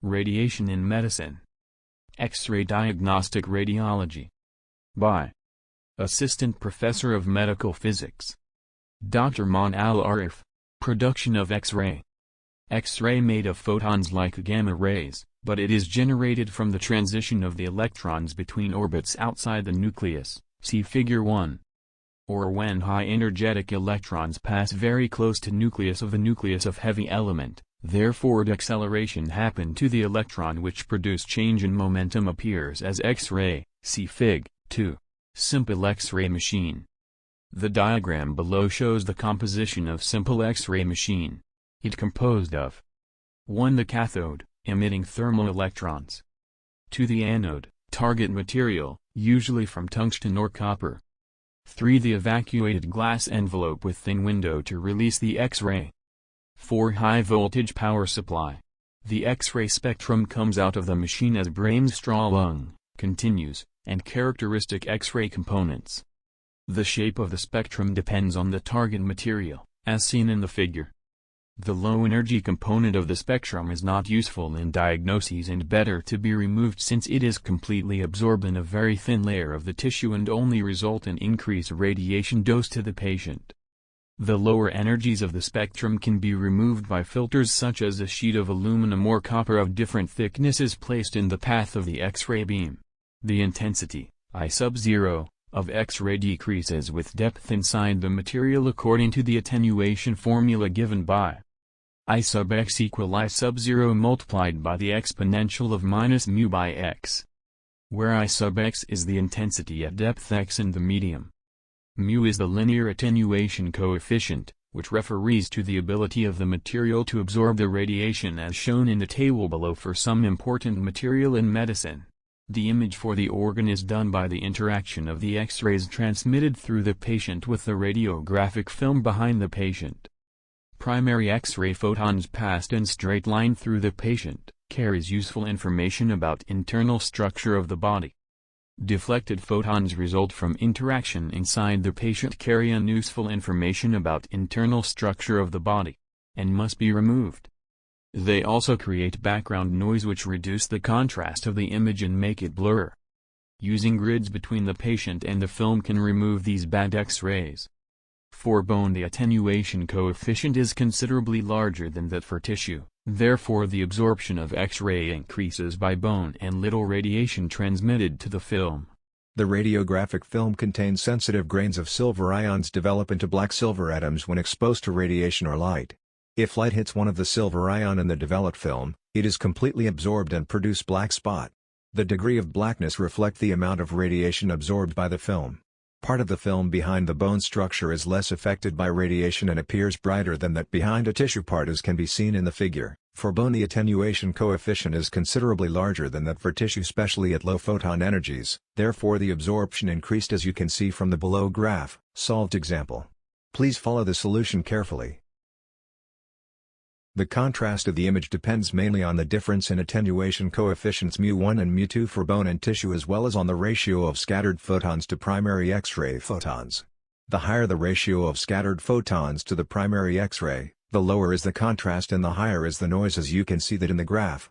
Radiation in Medicine. X-ray Diagnostic Radiology. By Assistant Professor of Medical Physics, Dr. Al-Arif. Production of X-ray. X-ray made of photons like gamma rays, but it is generated from the transition of the electrons between orbits outside the nucleus, see Figure 1. Or when high-energetic electrons pass very close to nucleus of a nucleus of heavy element, their forward acceleration happen to the electron which produce change in momentum appears as X-ray, see Fig. 2. Simple X-ray machine. The diagram below shows the composition of simple X-ray machine. It composed of 1. The cathode, emitting thermal electrons. 2. The anode, target material, usually from tungsten or copper. 3. The evacuated glass envelope with thin window to release the X-ray. 4. High voltage power supply. The X-ray spectrum comes out of the machine as brain straw lung, continues, and characteristic X-ray components. The shape of the spectrum depends on the target material, as seen in the figure. The low-energy component of the spectrum is not useful in diagnoses and better to be removed since it is completely absorbed in a very thin layer of the tissue and only result in increased radiation dose to the patient. The lower energies of the spectrum can be removed by filters such as a sheet of aluminum or copper of different thicknesses placed in the path of the X-ray beam. The intensity, I sub 0, of X-ray decreases with depth inside the material according to the attenuation formula given by I sub x equal I sub 0 multiplied by the exponential of minus mu by x, where I sub x is the intensity at depth x in the medium. Mu is the linear attenuation coefficient, which refers to the ability of the material to absorb the radiation as shown in the table below for some important material in medicine. The image for the organ is done by the interaction of the X-rays transmitted through the patient with the radiographic film behind the patient. Primary X-ray photons passed in straight line through the patient, carries useful information about internal structure of the body. Deflected photons result from interaction inside the patient carry unuseful information about internal structure of the body, and must be removed. They also create background noise which reduce the contrast of the image and make it blur. Using grids between the patient and the film can remove these bad X-rays. For bone the attenuation coefficient is considerably larger than that for tissue, therefore the absorption of X-ray increases by bone and little radiation transmitted to the film. The radiographic film contains sensitive grains of silver ions develop into black silver atoms when exposed to radiation or light. If light hits one of the silver ion in the developed film, it is completely absorbed and produce black spot. The degree of blackness reflect the amount of radiation absorbed by the film. Part of the film behind the bone structure is less affected by radiation and appears brighter than that behind a tissue part as can be seen in the figure. For bone the attenuation coefficient is considerably larger than that for tissue especially at low photon energies, therefore the absorption increased as you can see from the below graph. Solved example. Please follow the solution carefully. The contrast of the image depends mainly on the difference in attenuation coefficients μ1 and μ2 for bone and tissue as well as on the ratio of scattered photons to primary X-ray photons. The higher the ratio of scattered photons to the primary X-ray, the lower is the contrast and the higher is the noise as you can see that in the graph.